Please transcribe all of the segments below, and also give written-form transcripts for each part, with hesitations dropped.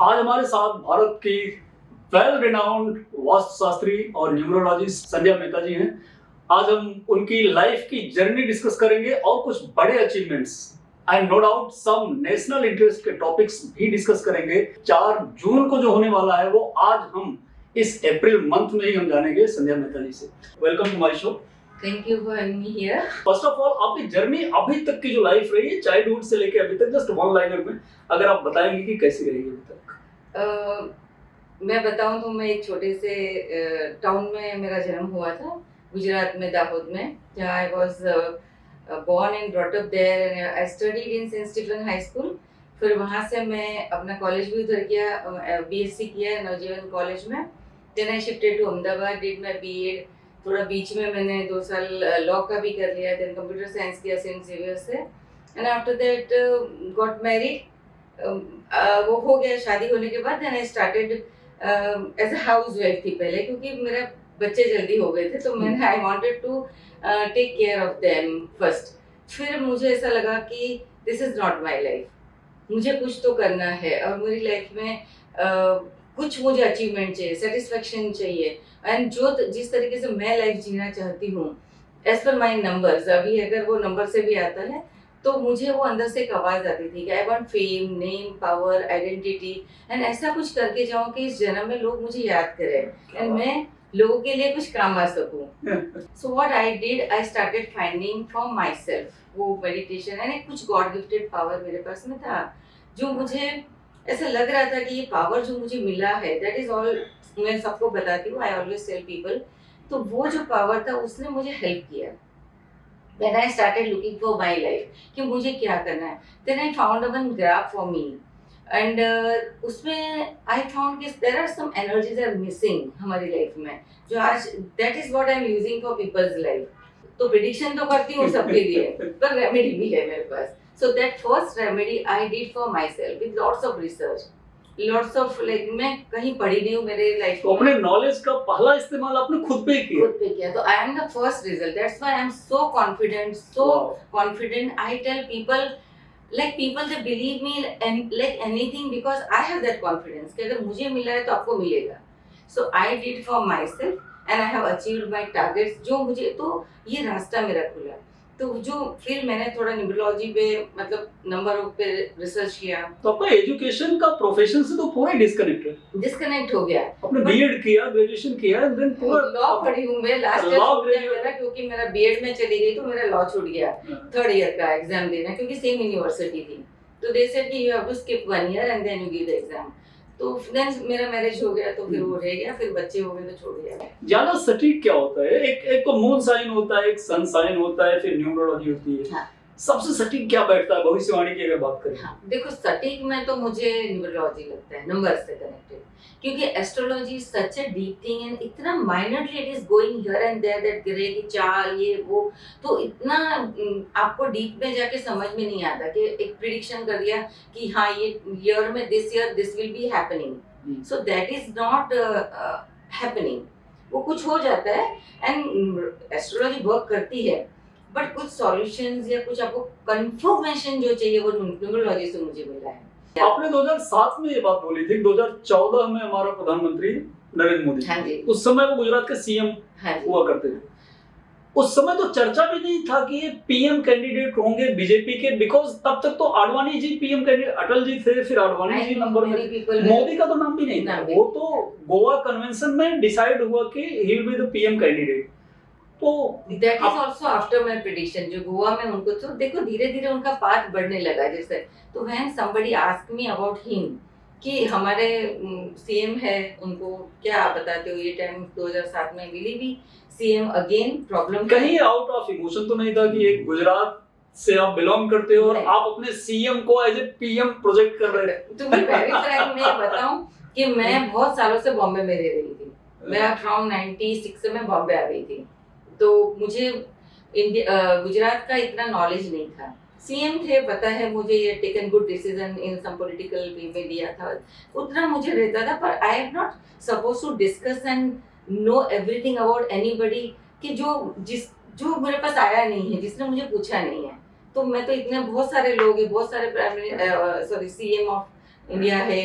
आज हमारे साथ भारत की वेल रिनाउंड वास्तु शास्त्री और न्यूमरोलॉजिस्ट संध्या मेहता जी हैं। आज हम उनकी लाइफ की जर्नी डिस्कस करेंगे और कुछ बड़े achievements and no doubt some national interest के टॉपिक्स भी डिस्कस करेंगे। 4 जून को जो होने वाला है वो आज हम इस अप्रैल मंथ में ही हम जानेंगे संध्या मेहता जी से। Welcome to my show. Thank you for having me here. First of all आपकी जर्नी अभी तक की जो लाइफ रही है चाइल्डहुड से लेके अभी तक, जस्ट वन लाइनर में अगर आप बताएंगे कि कैसी रही अभी तक। मैं बताऊं तो मैं एक छोटे से टाउन में मेरा जन्म हुआ था, गुजरात में, दाहोद में, जहाँ I was born and brought up there and I studied in St. Stephen High School. फिर वहाँ से मैं अपना कॉलेज भी उधर किया, BSc किया नवजीवन कॉलेज में. Then I shifted to Ahmedabad, did my B.Ed. थोड़ा बीच में मैंने 2 साल लॉ का भी कर लिया, देन कंप्यूटर साइंस किया सेंट जेवियर से, and after that got married. वो हो गया शादी होने के बाद. Then I started as a housewife थी पहले, क्योंकि मेरे बच्चे जल्दी हो गए थे, तो मैंने I wanted to take care of them first. फिर मुझे ऐसा लगा कि this is not my life, मुझे कुछ तो करना है और मेरी लाइफ में कुछ मुझे अचीवमेंट चाहिए, सेटिस्फेक्शन चाहिए, एंड जिस तरीके से मैं लाइफ जीना चाहती हूँ एज पर माई नंबर्स. अभी अगर वो नंबर से भी आता है तो मुझे वो अंदर से एक आवाज़ आती थी कि I want fame, name, power, identity, and ऐसा कुछ करके जाऊँ कि इस जन्म में लोग मुझे याद करें एंड मैं लोगों के लिए कुछ काम आ सकूँ. So what I did, I started finding for my self वो मेडिटेशन, एंड कुछ गॉड गिफ्टेड पावर मेरे पास में था, जो मुझे ऐसा लग रहा था कि ये पावर जो मुझे मिला है दैट इज ऑल. मैं सबको बताती हूँ, आई ऑलवेज टेल पीपल. तो वो जो पावर था उसने मुझे हेल्प किया. When I started looking for my life कि मुझे क्या करना है, then I found one graph for me and उसमें I found कि there are some energies are missing हमारी लाइफ में, जो आज that is what I am using for people's life. तो prediction तो करती हूँ सबके लिए, पर remedy भी है मेरे पास. So that first remedy I did for myself with lots of research. Lots of like मैं कहीं पढ़ी नहीं हूँ मेरे लाइफ तो अपने नॉलेज का पहला इस्तेमाल आपने खुद पे किया. तो I am the first result. That's why I am so confident. I tell people like people they believe me like anything because I have that confidence कि अगर मुझे मिला है तो आपको मिलेगा. So I did for myself and I have achieved my targets. जो मुझे तो ये रास्ता मेरा खुला. तो जो फिर मैंने थोड़ा न्यूमरोलॉजी पे मतलब नंबरों पे रिसर्च किया. तो आपका एजुकेशन का प्रोफेशन से तो पूरा डिस्कनेक्ट हो गया. आपने बीएड किया, ग्रेजुएशन किया, देन पूरा लॉ पढ़ी हूँ मैं. लास्ट ईयर छूट गया मेरा, क्योंकि मेरा बीएड में चली गई तो मेरा लॉ छूट गया. 3rd ईयर का एग्जाम देना, क्योंकि सेम यूनिवर्सिटी थी, तो दे सेड कि you have to skip 1 year and then you give the exam. तो देन मेरा मैरिज हो गया, तो फिर वो रह गया. फिर बच्चे हो गए तो छोड़ दिया. ज्यादा सटीक क्या होता है? एक तो मून साइन होता है, एक सन साइन होता है, फिर न्यूमरोलॉजी होती है. हाँ. सबसे सटीक क्या बैठता है भविष्यवाणी की अगर बात करें? हाँ, देखो सटीक में तो मुझे न्यूमरोलॉजी लगता है, नंबर से कनेक्टेड, क्योंकि astrology is such a deep thing and इतना minorly it is going here and there that ग्रह की चाल ये वो, तो इतना आपको डीप में जाके समझ में नहीं आता कि एक प्रिडिक्शन कर दिया कि हाँ ये ईयर में this year this will be happening. So that is not happening. वो कुछ हो जाता है एंड एस्ट्रोलॉजी वर्क करती है, बट कुछ सॉल्यूशंस या कुछ आपको कंफर्मेशन जो चाहिए वो न्यूमरोलॉजी से मुझे मिला है. आपने 2007 में ये बात बोली थी, 2014 में हमारा प्रधानमंत्री नरेंद्र मोदी, हाँ जी, उस समय वो गुजरात के सीएम हाँ हुआ करते थे. उस समय तो चर्चा भी नहीं था कि ये पीएम कैंडिडेट होंगे बीजेपी के, बिकॉज तब तक तो आडवाणी जी पीएम कैंडिडेट, अटल जी थे, फिर आडवाणी जी नंबर में, मोदी का तो नाम भी नहीं था. वो तो गोवा कन्वेंशन में डिसाइड हुआ कि he will be the PM candidate. तो that is also after my prediction. जो गोवा में उनको तो देखो धीरे धीरे उनका पाथ बढ़ने लगा जैसे. तो when somebody ask me about him कि हमारे सीएम है, उनको क्या आप बताते हो ये टाइम 2007 में will be CM again? Problem कहीं आउट ऑफ इमोशन तो नहीं था कि एक गुजरात से आप बिलोंग करते हो और आप अपने सीएम को एज ए पीएम प्रोजेक्ट कर रहे हैं? तो मैं वेरी फ्रैंक मैं बताऊं कि मैं बहुत सालों से बॉम्बे में रह रही थी. मैं फ्रॉम 96 से मैं बॉम्बे आ गई थी, तो मुझे गुजरात का इतना नॉलेज नहीं था. सीएम थे, पता है मुझे, ये taken good decision in some political way में दिया था, उतना मुझे रहता था. पर I am not suppose to discuss and know everything about anybody कि जो मेरे पास आया नहीं है, जिसने मुझे पूछा नहीं है. तो मैं तो इतने बहुत सारे लोग हैं, बहुत सारे सीएम ऑफ इंडिया है,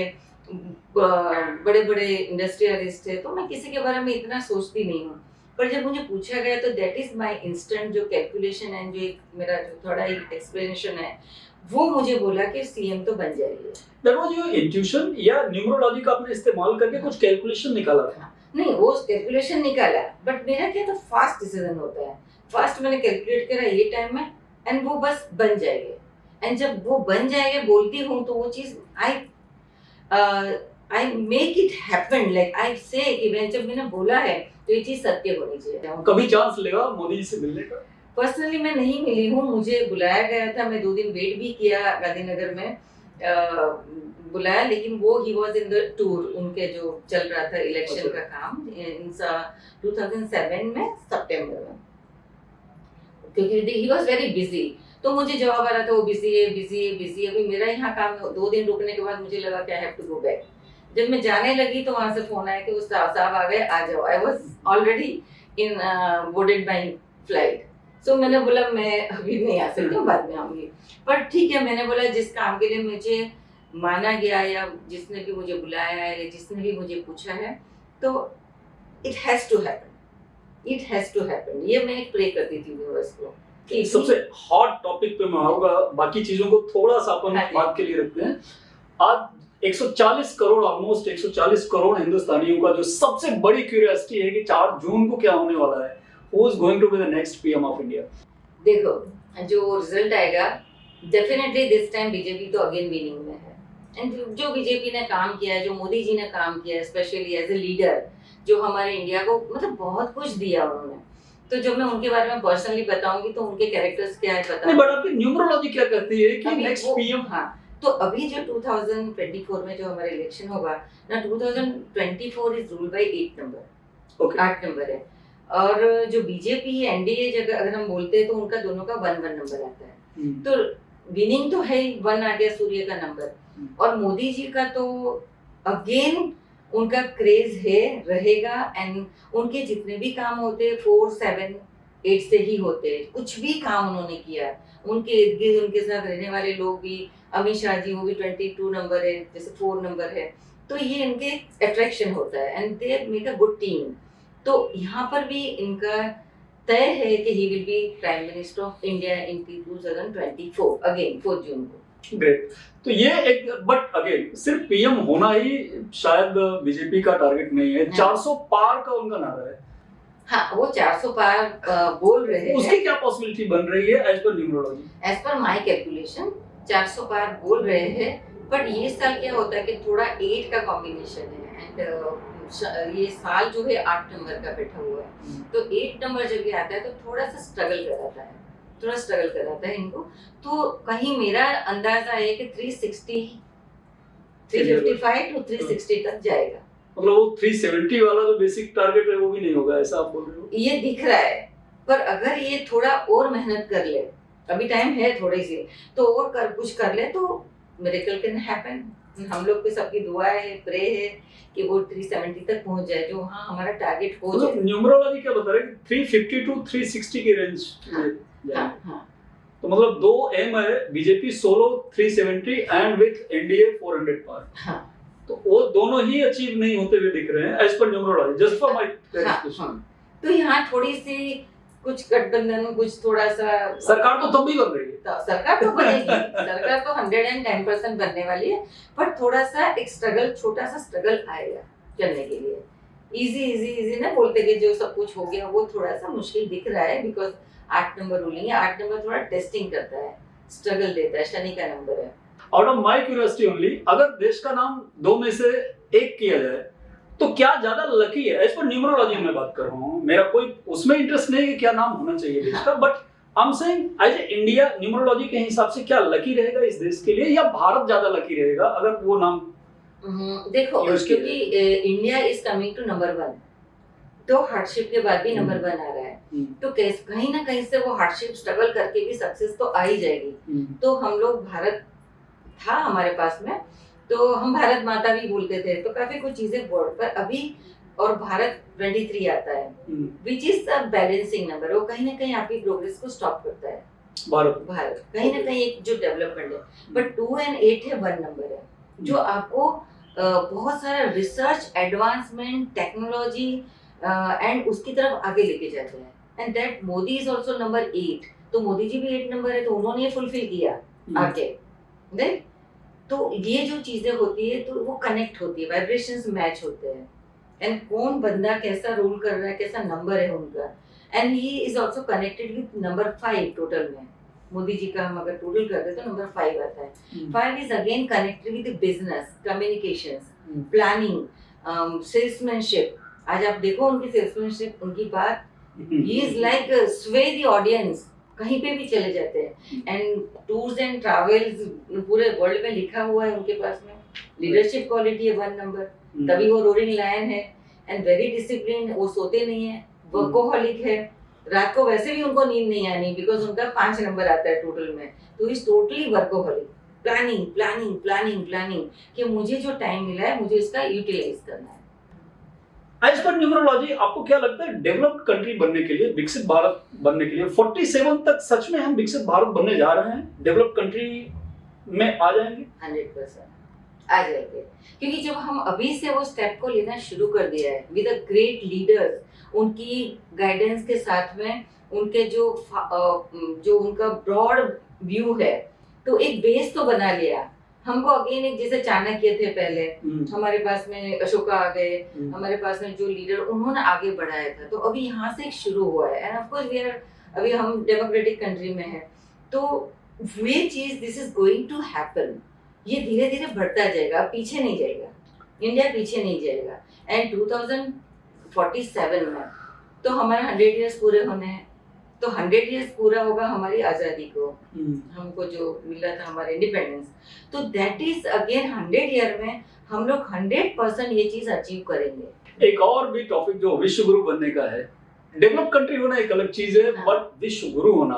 बड़े बड़े इंडस्ट्रियलिस्ट थे, तो मैं किसी के बारे में इतना सोचती नहीं हूँ। पर जब मुझे पूछा गया तो दैट इज माय इंस्टेंट जो कैलकुलेशन एंड जो एक मेरा जो थोड़ा एक्सप्लेनेशन है, वो मुझे बोला कि सीएम तो बन जाएगी। दैट वाज योर इंट्यूशन या न्यूमरोलॉजी का आपने इस्तेमाल करके कुछ कैलकुलेशन निकाला था? नहीं, वो कैलकुलेशन निकाला, बट मेरा क्या, तो फास्ट डिसीजन होता है। फास्ट मैंने कैलकुलेट करा ये टाइम में, एंड वो बस बन जाएंगे। एंड जब वो बन जाएंगे बोलती हूँ तो वो चीज I make it happen, like I से कि मैं जब मैंने बोला है तो ये चीज सत्य होनी चाहिए। कभी चांस लेगा मोदी जी से मिलने का? पर्सनली मैं नहीं मिली हूँ, मुझे बुलाया गया था, मैं 2 दिन वेट भी किया गांधीनगर में, बुलाया, लेकिन वो he was in the tour, उनके जो चल रहा था इलेक्शन का काम इन 2007 में सितंबर में, क्योंकि ही वाज वेरी बिजी। तो मुझे जवाब आ रहा था वो बिजी है। अभी मेरा यहाँ काम 2 दिन रुकने के बाद मुझे लगा कि I have to go back. जब मैं जाने लगी तो वहां से फोन आया कि उस साहब आ गए, आ जाओ। I was already in boarded by flight. So मैंने बोला मैं अभी नहीं आ सकती हूँ, बाद में आऊंगी। पर ठीक है, मैंने बोला जिस काम के लिए मुझे माना गया या जिसने भी मुझे बुलाया है या जिसने भी मुझे पूछा है, तो इट हैज टू हैपन। ये मैं प्रे करती थी यूनिवर्स को। सबसे हॉट टॉपिक पे मैं आऊंगा, बाकी चीजों को थोड़ा सा अपन बात के लिए रखते हैं। आज 140 करोड़, ऑलमोस्ट 140 करोड़ हिंदुस्तानियों का जो सबसे बड़ी क्यूरियोसिटी है कि 4 जून को क्या होने वाला है, who is going to be the next PM of India. देखो, जो रिजल्ट आएगा डेफिनेटली दिस टाइम बीजेपी तो अगेन विनिंग में है। एंड जो बीजेपी ने काम किया है, जो मोदी जी ने काम किया है, स्पेशली एज ए लीडर, जो हमारे इंडिया को मतलब बहुत कुछ दिया उन्होंने। तो जब मैं उनके बारे में पर्सनली बताऊंगी तो उनके कैरेक्टर्स क्या है पता नहीं, बट आपकी न्यूमरोलॉजी क्या कहती है कि नेक्स्ट पीएम? हाँ, तो अभी जो 2024 में जो हमारा इलेक्शन होगा ना, 2024 is rule by 8 number, 8 number है। और जो बीजेपी एनडीए जगह अगर हम बोलते हैं तो उनका दोनों का 1-1 नंबर आता है। तो विनिंग तो है, 1 आ गया सूर्य का नंबर। और मोदी जी का तो अगेन उनका क्रेज है, रहेगा। एंड उनके जितने भी काम होते 4, 7, 8 से ही होते हैं। कुछ भी काम उन्होंने किया, उनके इर्द गिर्द उनके साथ रहने वाले लोग भी, अमित शाह जी, वो भी 22 नंबर है, जैसे 4 नंबर है। तो ये इनके अट्रैक्शन होता है and they make a good team. तो यहाँ पर भी इनका तय है कि he will B prime minister of India in 2024 again 4 जून को। ग्रेट। तो ये एक, बट अगेन सिर्फ पीएम होना ही शायद बीजेपी का टारगेट नहीं है। 400 पार का उनका नारा है। हाँ, वो 400 पार बोल रहे हैं। उसकी क्या पॉसिबिलिटी बन रही है as per numerology? As per my calculation 400 पार बोल रहे हैं। बट ये साल क्या होता है कि थोड़ा 8 का कॉम्बिनेशन है एंड ये साल जो है 8 नंबर का बैठा हुआ है। तो 8 नंबर जब ये आता है तो थोड़ा सा स्ट्रगल कराता है इनको। तो कहीं मेरा अंदाजा है कि 355 टू 360 तक जाएगा। मतलब वो 370 वाला जो बेसिक टारगेट है वो भी नहीं होगा, ऐसा आप बोल रहे हो? ये दिख रहा है, पर अगर ये थोड़ा और मेहनत कर ले, अभी टाइम है थोड़ी सी, तो और कुछ कर ले तो मिरेकल कैन हैपन। हम लोग की सबकी दुआ है, प्रे है कि वो 370 तक पहुंच जाए, जो हाँ हमारा टारगेट हो जाए। न्यूमरोलॉजी क्या बता रहे हैं? 350 टू 360 की रेंज। हाँ। तो मतलब 2 एम है, BJP solo 370 and with NDA 400 पार। हाँ, तो वो दोनों ही अचीव नहीं होते हुए दिख रहे हैं as per numerology, just for my clarification. तो यहाँ थोड़ी सी कुछ गठबंधन, कुछ थोड़ा सा सरकार तो तब भी बन रही है। तो सरकार तो बनेगी, सरकार तो 110% बनने वाली है। पर थोड़ा सा एक स्ट्रगल, छोटा सा स्ट्रगल आएगा करने के लिए। इजी ना बोलते कि जो सब कुछ हो गया, वो थोड़ा सा मुश्किल दिख रहा है बिकॉज 8 नंबर रूलिंग है। 8 नंबर थोड़ा टेस्टिंग करता है, स्ट्रगल देता है, शनि का नंबर है। Out of my curiosity only, अगर देश का नाम 2 में से 1 किया जाए तो क्या ज्यादा लकी है? एज पर न्यूमरोलॉजी में बात कर रहा हूँ, मेरा कोई उसमें इंटरेस्ट नहीं है कि क्या नाम होना चाहिए देश का, but I am saying as a India numerology के हिसाब से क्या लकी रहेगा इस देश के लिए, या भारत ज्यादा लकी रहेगा अगर वो नाम? देखो, क्योंकि India is coming to number 1, तो हार्डशिप के बाद भी नंबर 1 आ रहा है। तो कहीं ना कहीं से वो हार्डशिप स्ट्रगल करके भी सक्सेस तो आ ही जाएगी। तो हम लोग, भारत था हमारे पास में, तो हम भारत माता भी बोलते थे, तो काफी कुछ चीजें बोर्ड पर अभी, और भारत 23 आता है which is a balancing number. वो कहीं ना कहीं आपकी प्रोग्रेस को स्टॉप करता है। भारत कहीं ना कहीं एक जो डेवलपमेंट है। बट 2 और 8 है 1 नंबर है, जो आपको बहुत सारा रिसर्च, एडवांसमेंट, टेक्नोलॉजी एंड उसकी तरफ आगे लेके जाते हैं. And that Modi is also number 8. तो मोदी जी भी 8 नंबर है, तो उन्होंने ये फुलफिल किया आगे. राइट. तो ये जो चीजें होती है तो वो कनेक्ट होती है, वाइब्रेशंस मैच होते हैं. एंड कौन बंदा कैसा रोल कर रहा है, कैसा नंबर है उनका. And he is also connected with number 5 total में. मोदी जी का हम अगर टोटल करते तो नंबर 5 आता है. 5 is again connected with business, communications, planning, salesmanship. आज आप देखो उनकी सेल्समैनशिप, उनकी बात, ही इज लाइक स्वे द ऑडियंस. कहीं पे भी चले जाते हैं. एंड टूर्स एंड ट्रैवल्स पूरे वर्ल्ड में लिखा हुआ है उनके पास में. लीडरशिप क्वालिटी है 1 नंबर. तभी वो रोरिंग लायन है. And very discipline. वो सोते नहीं है, वर्कोहॉलिक है. रात को वैसे भी उनको नींद नहीं आनी, बिकॉज उनका 5 नंबर आता है टोटल में. तो is totally workaholic. Planning planning planning planning कि मुझे जो टाइम मिला है मुझे इसका यूटिलाइज करना है. एज पर न्यूमरोलॉजी आपको क्या लगता है डेवलप्ड कंट्री बनने के लिए, विकसित भारत बनने के लिए 47 तक सच में हम विकसित भारत बनने जा रहे हैं, डेवलप्ड कंट्री में आ जाएंगे? 100% आ जाएंगे. क्योंकि जब हम अभी से वो स्टेप को लेना शुरू कर दिया है विद अ ग्रेट लीडर्स, उनकी गाइडेंस के साथ में, उनके जो उनका ब्रॉड व्यू है, तो एक बेस तो बना लिया. हमको अगेन एक जैसे चाणक्य थे पहले, हमारे पास में अशोका आ गए, हमारे पास में जो लीडर उन्होंने आगे बढ़ाया था. तो अभी यहाँ से शुरू हुआ है. And of course we are, अभी हम डेमोक्रेटिक कंट्री में है, तो वे चीज, this is going to happen. ये धीरे धीरे बढ़ता जाएगा, पीछे नहीं जाएगा. इंडिया पीछे नहीं जाएगा. एंड 2047 में तो हमारे 100 इयर्स पूरे होने हैं. तो 100 इयर्स पूरा होगा हमारी आज़ादी को, हमको जो मिला था हमारे इंडिपेंडेंस. तो दैट इज अगेन 100 ईयर में हम लोग 100% ये चीज अचीव करेंगे. एक और भी टॉपिक जो विश्व गुरु बनने का है. डेवलप कंट्री होना एक अलग चीज है, बट विश्व गुरु होना,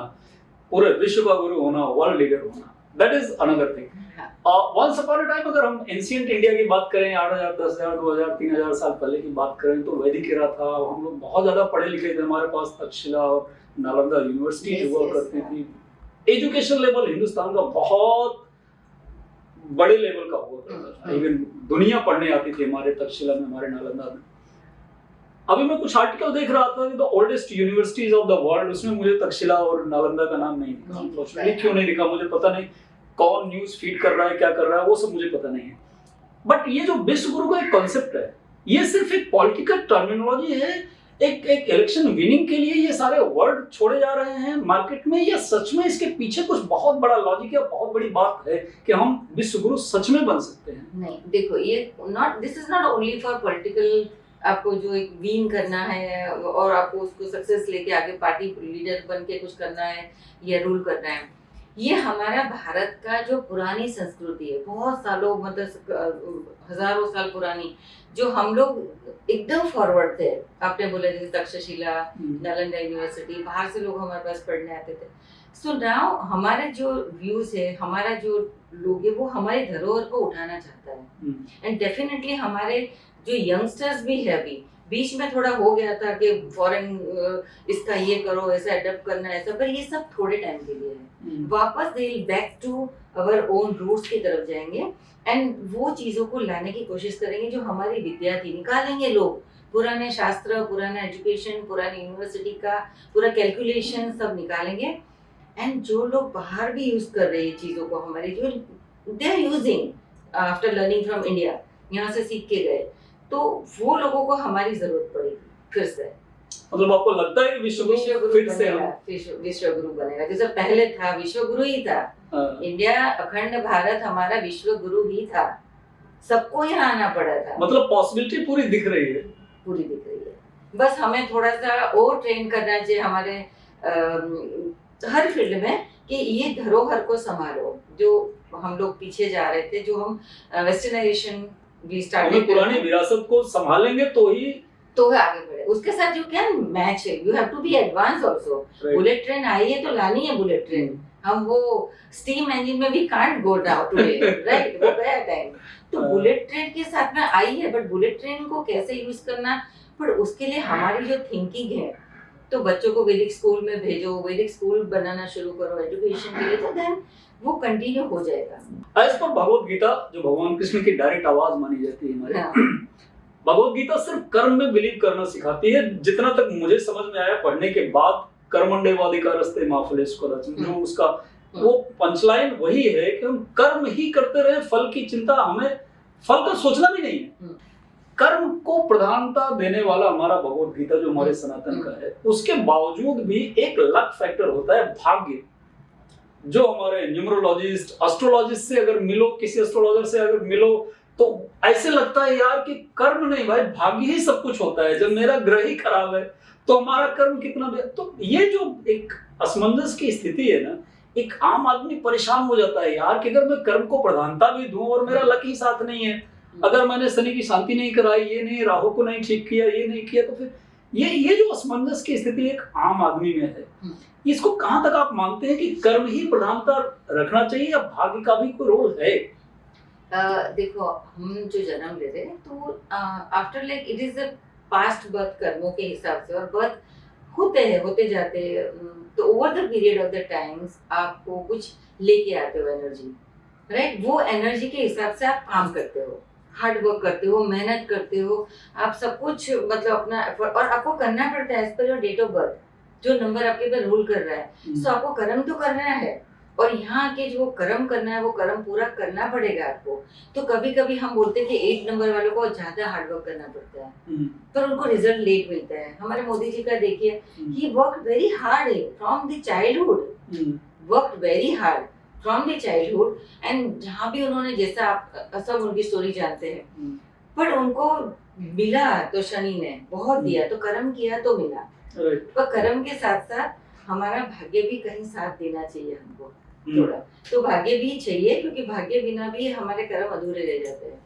पूरे विश्व का गुरु होना, वर्ल्ड लीडर होना, that is another thing. Once upon a time अगर हम एंशिएंट इंडिया की बात करें, 8000, 10000, 2000, 3000 साल पहले की बात करें, तो वैदिक एरा था. हम लोग बहुत ज्यादा पढ़े लिखे थे. हमारे पास तक्षशिला और नालंदा यूनिवर्सिटी हुआ करती थी. एजुकेशन लेवल हिंदुस्तान का बहुत बड़े लेवल का हुआ करता था. इवन दुनिया पढ़ने आती थी हमारे तक्षशिला में, हमारे नालंदा में. अभी मैं कुछ आर्टिकल देख रहा था कि the oldest universities of the world, उसमें मुझे तक्षशिला और नालंदा का नाम नहीं दिखा. अनफॉर्चुनेटली क्यों नहीं दिखा मुझे पता नहीं. कौन न्यूज फीड कर रहा है, क्या कर रहा है, वो सब मुझे पता नहीं है. बट ये जो विश्व गुरु का एक कॉन्सेप्ट है, ये सिर्फ एक पॉलिटिकल टर्मिनोलॉजी है. एक इलेक्शन विनिंग के लिए ये सारे वर्ड छोड़े जा रहे हैं मार्केट में, या सच में इसके पीछे कुछ बहुत बड़ा लॉजिक है, बहुत बड़ी बात है कि हम विश्व गुरु सच में बन सकते हैं? नहीं, देखो, ये this is not only for political. आपको जो एक विन करना है और आपको उसको सक्सेस लेके आगे पार्टी लीडर बन के कुछ करना है या रूल करना है. ये हमारा भारत का जो पुरानी संस्कृति है, बहुत सालों, मतलब हजारों साल पुरानी, जो हम लोग एकदम फॉरवर्ड थे. आपने बोला जैसे तक्षशिला, नालंदा यूनिवर्सिटी, बाहर से लोग हमारे पास पढ़ने आते थे. सो नाउ हमारे जो व्यूज है, हमारा जो लोग है, वो हमारी धरोहर को उठाना चाहता है. एंड डेफिनेटली हमारे जो यंगस्टर्स भी है, अभी बीच में थोड़ा हो गया था कि फॉरेन इसका ये करो, ऐसा अडॉप्ट करना है, ऐसा, पर ये सब थोड़े टाइम के लिए है. वापस they will back to our own roots की तरफ जाएंगे एंड वो चीजों को लाने की कोशिश करेंगे जो हमारी विद्या थी. निकालेंगे लोग पुराने शास्त्र, पुराना एजुकेशन, पुरानी यूनिवर्सिटी का पूरा कैलकुलेशन सब निकालेंगे. एंड जो लोग बाहर भी यूज कर रहे हैं चीजों को, हमारे जो they are using after learning from India, यहाँ से सीख के गए, तो वो लोगों को हमारी जरूरत पड़ेगी फिर से. मतलब आपको लगता है कि विश्व गुरु फिर से विश्व गुरु बनेगा? जैसे पहले था, विश्व गुरु ही था. इंडिया, अखंड भारत हमारा विश्व गुरु ही था. सबको यहाँ आना पड़ा था. मतलब पॉसिबिलिटी पूरी दिख रही है. पूरी दिख रही है. बस हमें थोड़ा सा और ट्रेन करना चाहिए हमारे हर फील्ड में कि ये धरोहर को संभालो. जो हम लोग पीछे जा रहे थे, जो हम वेस्टर्नाइजेशन भी स्टार्ट, पुरानी विरासत को संभालेंगे तो ही आगे बढ़े. उसके साथ जो क्या मैच है, you have to be advance also. Bullet train आई है तो लानी है बुलेट ट्रेन. हम वो स्टीम इंजन में भी can't go down today, right? वो गया टाइम. तो बुलेट ट्रेन के साथ में आई है, बट बुलेट ट्रेन को कैसे यूज करना, पर उसके लिए हमारी जो थिंकिंग है, तो बच्चों को वैदिक स्कूल में भेजो, वैदिक स्कूल बनाना शुरू करो एजुकेशन के लिए, तो देन वो कंटिन्यू हो जाएगा। एज पर भगवत गीता, जो भगवान कृष्ण की डायरेक्ट आवाज मानी जाती है हमारे, हाँ। भगवत गीता सिर्फ कर्म में बिलीव करना सिखाती है। जितना तक मुझे समझ में आया पढ़ने के बाद, कर्मण्येवाधिकारस्ते मा फलेषु कदाचन, जो उसका वो पंचलाइन वही है कि हम कर्म ही करते रहे, फल की चिंता, हमें फल का सोचना भी नहीं है। कर्म को प्रधानता देने वाला हमारा भगवत गीता जो हमारे सनातन का है, उसके बावजूद भी एक लक फैक्टर होता है, भाग्य। जो हमारे न्यूमरोलॉजिस्ट, एस्ट्रोलॉजिस्ट से अगर मिलो, किसी एस्ट्रोलॉजर से अगर मिलो, तो ऐसे लगता है यार कि कर्म नहीं भाई, भाग्य ही सब कुछ होता है। जब मेरा ग्रह ही खराब है तो हमारा कर्म कितना भी। तो ये जो एक असमंजस की स्थिति है ना, एक आम आदमी परेशान हो जाता है यार कि अगर मैं कर्म को प्रधानता भी दूं और मेरा लक ही साथ नहीं है, अगर मैंने शनि की शांति नहीं कराई, ये नहीं, राहु को नहीं ठीक किया, ये नहीं किया, तो फिर ये जो असमंजस की स्थिति एक आम आदमी में है, इसको कहां तक आप मानते हैं कि कर्म ही प्रधानता रखना चाहिए या भाग्य का भी कोई रोल है? देखो, हम जो जन्म लेते हैं तो after like it is the past birth कर्मों के हिसाब से, और बर्थ होते जाते हैं, तो over the period of the times आपको कुछ लेके आते हो एनर्जी, राइट? वो एनर्जी के हिसाब से आप काम करते हो, हार्ड वर्क करते हो, मेहनत करते हो, आप सब कुछ मतलब अपना effort, और आपको करना पड़ता है as per your date of birth, जो नंबर आपके पर रूल कर रहा है। सो आपको कर्म तो करना है, और यहाँ के जो कर्म करना है वो कर्म पूरा करना पड़ेगा आपको। तो कभी कभी हम बोलते हैं कि 8 नंबर वालों को ज्यादा हार्ड वर्क करना पड़ता है, पर उनको रिजल्ट लेट मिलता है। हमारे मोदी जी का देखिए, he work very hard from the childhood, work very hard from the childhood, and जहाँ भी उन्होंने, जैसा आप सब उनकी स्टोरी जानते हैं, पर उनको मिला तो शनि ने बहुत दिया, तो कर्म किया तो मिला। पर कर्म के साथ साथ हमारा भाग्य भी कहीं साथ देना चाहिए हमको थोड़ा, तो भाग्य भी चाहिए, क्योंकि भाग्य बिना भी हमारे कर्म अधूरे रह जाते हैं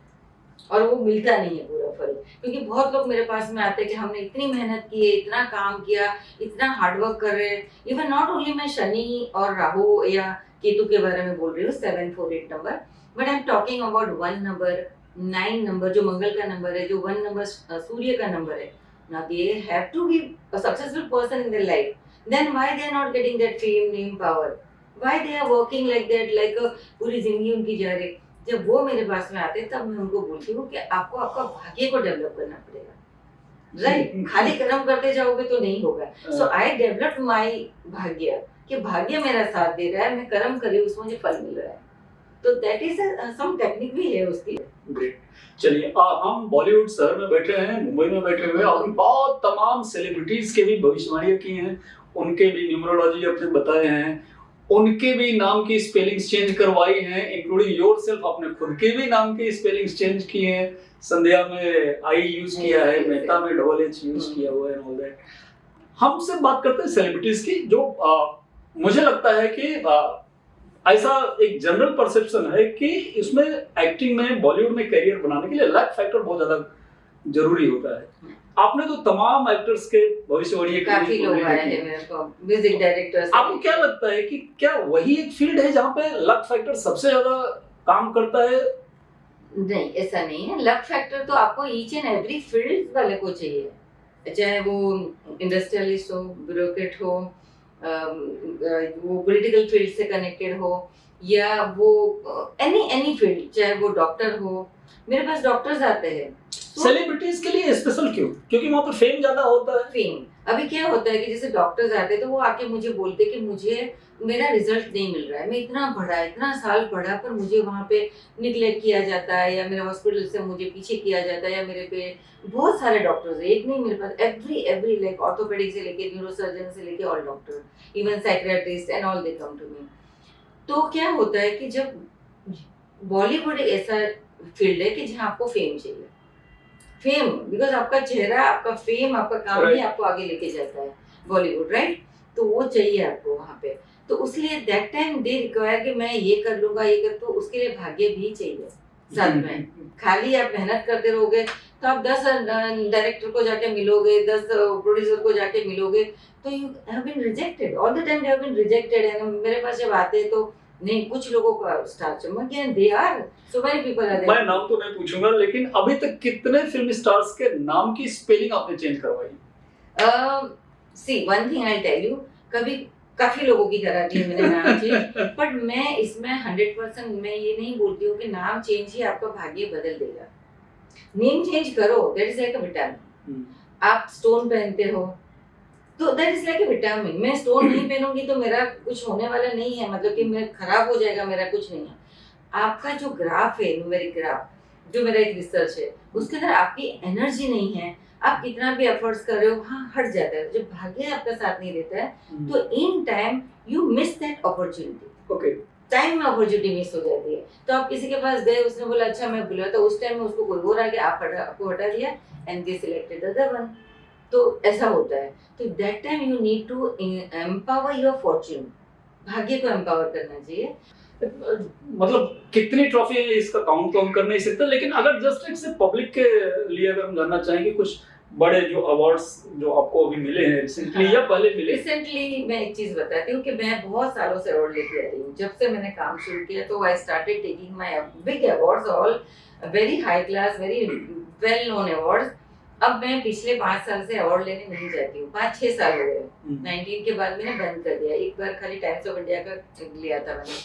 और वो मिलता नहीं है पूरा फल। क्योंकि बहुत लोग मेरे पास में आते हैं कि हमने इतनी मेहनत की है, इतना काम किया, इतना हार्डवर्क कर रहे हैं। इवन नॉट ओनली मैं शनि और राहु या केतु के बारे में बोल रही हूँ, 7, 4, 8 number, but I am talking about 1 number, 9 number जो मंगल का नंबर है, जो 1 नंबर सूर्य का नंबर है। Now they have to be a successful person in their life. Then why they are not getting that fame, name, power? Why they are working like that, like पूरी जिंदगी उनकी जा रही। जब वो मेरे पास में आते हैं तब मैं उनको बोलती हूँ कि आपको आपका भाग्य को डेवलप करना पड़ेगा, राइट? खाली कर्म करते जाओगे तो नहीं होगा। सो आई डेवलप माई भाग्य, कि भाग्य मेरा साथ दे रहा है, मैं कर्म कर रही हूँ, उसमें मुझे फल मिल रहा है। तो दैट इज सम टेक्निक भी है उसकी। ग्रेट। चलिए, हम बॉलीवुड शहर में बैठे हैं, मुंबई में बैठे हुए, और बहुत तमाम सेलिब्रिटीज के भी भविष्यवाणियां की हैं, उनके भी न्यूमरोलॉजी अपने बताए हैं, उनके भी नाम की स्पेलिंग्स चेंज करवाई हैं, इंक्लूडिंग योरसेल्फ अपने खुद के भी नाम की स्पेलिंग्स चेंज किए हैं। संध्या में आई यूज किया है, मेहता में $H यूज किया हुआ है, ऑल दैट। हम सिर्फ बात करते हैं सेलिब्रिटीज की, जो मुझे लगता है कि ऐसा एक जनरल परसेप्शन है कि इसमें एक्टिंग में, बॉलीवुड में करियर बनाने के लिए लक फैक्टर बहुत ज्यादा जरूरी होता है। आपने तो तमाम एक्टर्स के भविष्यवाणी काफी लोग आए हैं मेरे को, म्यूजिक डायरेक्टर्स। आपको क्या लगता है कि क्या वही एक फील्ड है जहाँ पे लक फैक्टर सबसे ज्यादा काम करता है? नहीं, ऐसा नहीं है। लक फैक्टर तो आपको ईच एंड एवरी फील्ड वाले को चाहिए, चाहे वो इंडस्ट्रियलिस्ट हो, ब्यूरोक्रेट हो, वो पॉलिटिकल फील्ड से कनेक्टेड हो, या वो एनी फील्ड, चाहे वो डॉक्टर हो। मेरे पास डॉक्टर्स आते हैं। सेलिब्रिटीज के लिए स्पेशल क्यों? क्योंकि वहाँ पर फेम ज्यादा होता है। फेम, अभी क्या होता है कि जैसे डॉक्टर्स आते हैं तो वो आके मुझे बोलते हैं कि मुझे मेरा रिजल्ट नहीं मिल रहा है, मैं इतना साल पढ़ा पर मुझे वहाँ पे निगलेक्ट किया जाता है, या मेरे हॉस्पिटल से मुझे पीछे किया जाता है, या मेरे पे बहुत सारे डॉक्टर्स हैं, एक नहीं मेरे पास, एवरी लाइक ऑर्थोपेडिक से लेके न्यूरोसर्जन से लेके all doctor, even psychiatrist and all they come to me. तो क्या होता है कि जब बॉलीवुड ऐसा फील्ड है कि जहाँ आपको फेम चाहिए, फेम, बिकॉज आपका चेहरा, आपका फेम, आपका काम ही आपको आगे लेके जाता है, बॉलीवुड, राइट? तो वो चाहिए आपको वहाँ पे। तो उसलिए दैट टाइम दे रिक्वायर कि मैं ये कर लूंगा, ये कर, तो उसके लिए भाग्य भी चाहिए साथ में। खाली आप मेहनत करते रहोगे तो आप 10 डायरेक्टर को जाके मिलोगे, 10 प्रोड्यूसर को जाके मिलोगे, तो you have been rejected all the time, you have been rejected. And मेरे पास जब आते हैं तो नहीं, कुछ लोगों का स्टार चमक गया, they are so many people are there. मैं नाम तो नहीं पूछूंगा, लेकिन अभी तक कितने फिल्म स्टार्स के नाम की स्पेलिंग आपने चेंज करवाई? See one thing I tell you, कभी काफी लोगों की करा दी मैंने नाम चेंज, बट मैं इसमें 100% मैं ये नहीं बोलती हूँ कि नाम चेंज ही आपका भाग्य बदल देगा। नेम चेंज करो, that is like a vitamin. आप स्टोन पहनते हो तो that is like a vitamin. मैं स्टोन नहीं पहनूंगी तो मेरा कुछ होने वाला नहीं है, मतलब कि मैं खराब हो जाएगा, मेरा कुछ नहीं है। आपका जो ग्राफ है, न्यूमेरिक ग्राफ, जो मेरा एक रिसर्च है, उसके अंदर आपकी एनर्जी नहीं है, आप कितना भी एफर्ट्स कर रहे हो, हाँ हट जाता है। जब भाग्य आपका साथ नहीं देता है तो in time you miss that opportunity. Okay, time में अपॉर्चुनिटी मिस हो जाती है। तो आप किसी के पास गए, उसने बोला अच्छा मैं बुला, तो उस टाइम में उसको कोई और आ गया, आपको हटा दिया and they selected other one. तो ऐसा होता है। तो that time you need to empower your fortune. भाग्य को एम्पावर करना चाहिए। मतलब कितनी ट्रॉफी है इसका काउंट तो हम कर नहीं सकते, लेकिन अगर जस्ट एक से पब्लिक के लिए अगर हम जानना चाहेंगे कुछ बड़े जो अवार्ड्स जो आपको अभी मिले हैं रिसेंटली या पहले मिले। रिसेंटली मैं एक चीज बताती हूँ कि मैं बहुत सालों से अवार्ड लेके आ रही हूँ। जब से मैंने काम शुरू किया तो I started taking my big awards, all very high class, very well known awards. अब मैं पिछले 5 साल से अवार्ड लेने नहीं जाती हूँ। 5-6 साल हो गए। 19 के बाद मैंने बंद कर दिया। एक बार खाली टाइम्स ऑफ इंडिया का लिया था मैंने,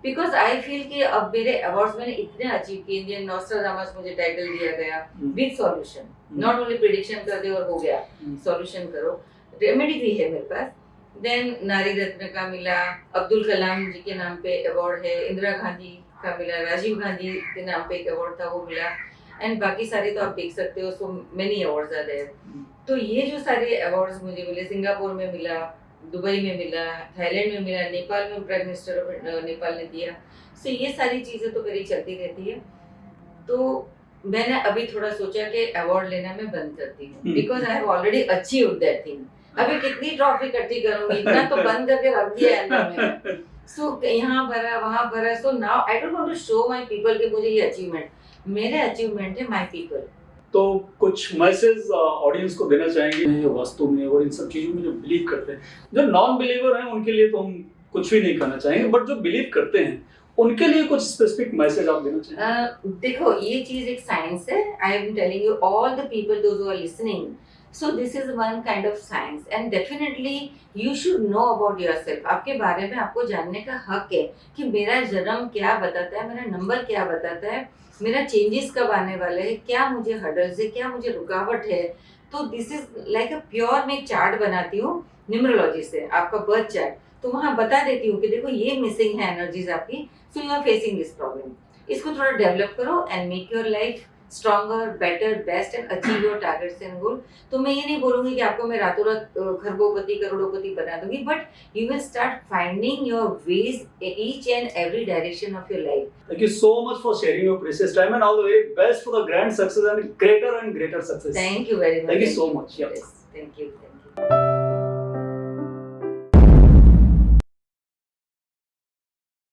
बिकॉज आई फील कि अब मेरे अवार्ड्स मैंने इतने अचीव किए। इंडियन नॉस्ट्राडामस मुझे टाइटल दिया गया with solution, not only prediction कर दे और हो गया, सॉल्यूशन करो, रेमेडी भी है मेरे पास। देन नारी रत्न का मिला, अब्दुल कलाम जी के नाम पे अवार्ड है, इंदिरा गांधी का मिला, राजीव गांधी के नाम पे एक अवार्ड था वो मिला, एंड बाकी सारे तो आप देख सकते हो, so many awards are there. तो ये जो सारे अवार्ड्स मुझे मिले, सिंगापुर में मिला, दुबई में मिला, थाईलैंड में मिला, नेपाल में प्राइम मिनिस्टर ऑफ नेपाल ने दिया। सो ये सारी चीजें तो मेरी चलती रहती है। तो मैंने अभी थोड़ा सोचा कि अवार्ड लेना मैं बंद करती हूँ, because I have already achieved that thing. अभी कितनी ट्रॉफी इकट्ठी करूंगी, इतना तो बंद करके रख दिया है अंदर में। सो यहाँ भरा वहाँ भरा, so now I don't want to show my people कि मुझे ये अचीवमेंट, मेरे अचीवमेंट है माय पीपल। तो कुछ मैसेज ऑडियंस को देना चाहेंगे वास्तु में और इन सब चीजों में जो बिलीव करते हैं। जो नॉन बिलीवर हैं उनके लिए तो हम कुछ भी नहीं कहना चाहेंगे, बट जो बिलीव करते हैं उनके लिए कुछ स्पेसिफिक मैसेज आप देना चाहेंगे? देखो ये चीज एक साइंस है। I am telling you all the people those who are listening, so this is one kind of science and definitely you should know about yourself। आपके बारे में आपको जानने का हक है कि मेरा जन्म क्या बताता है, मेरा नंबर क्या बताता है, मेरा चेंजेस कब आने वाले हैं, क्या मुझे हर्डल्स है, क्या मुझे रुकावट है। तो this is like a pure, मैं एक चार्ट बनाती हूँ न्यूमरोलॉजी से, आपका बर्थ चार्ट, तो वहाँ बता देती हूँ कि देखो ये मिसिंग है एनर्जीज आपकी, so you are facing this problem. इसको थोड़ा डेवलप करो and make your life stronger, better, best and achieve your targets and goal. तो मैं ये नहीं बोलूंगी कि आपको मैं रातों रात खरगोपति करोड़ोपति बना दूंगी, but you will start finding your ways in each and every direction of your life. Thank you so much for sharing your precious time and all the very best for the grand success and greater success. Thank you very much. Thank you so much. Yeah. Yes, thank you.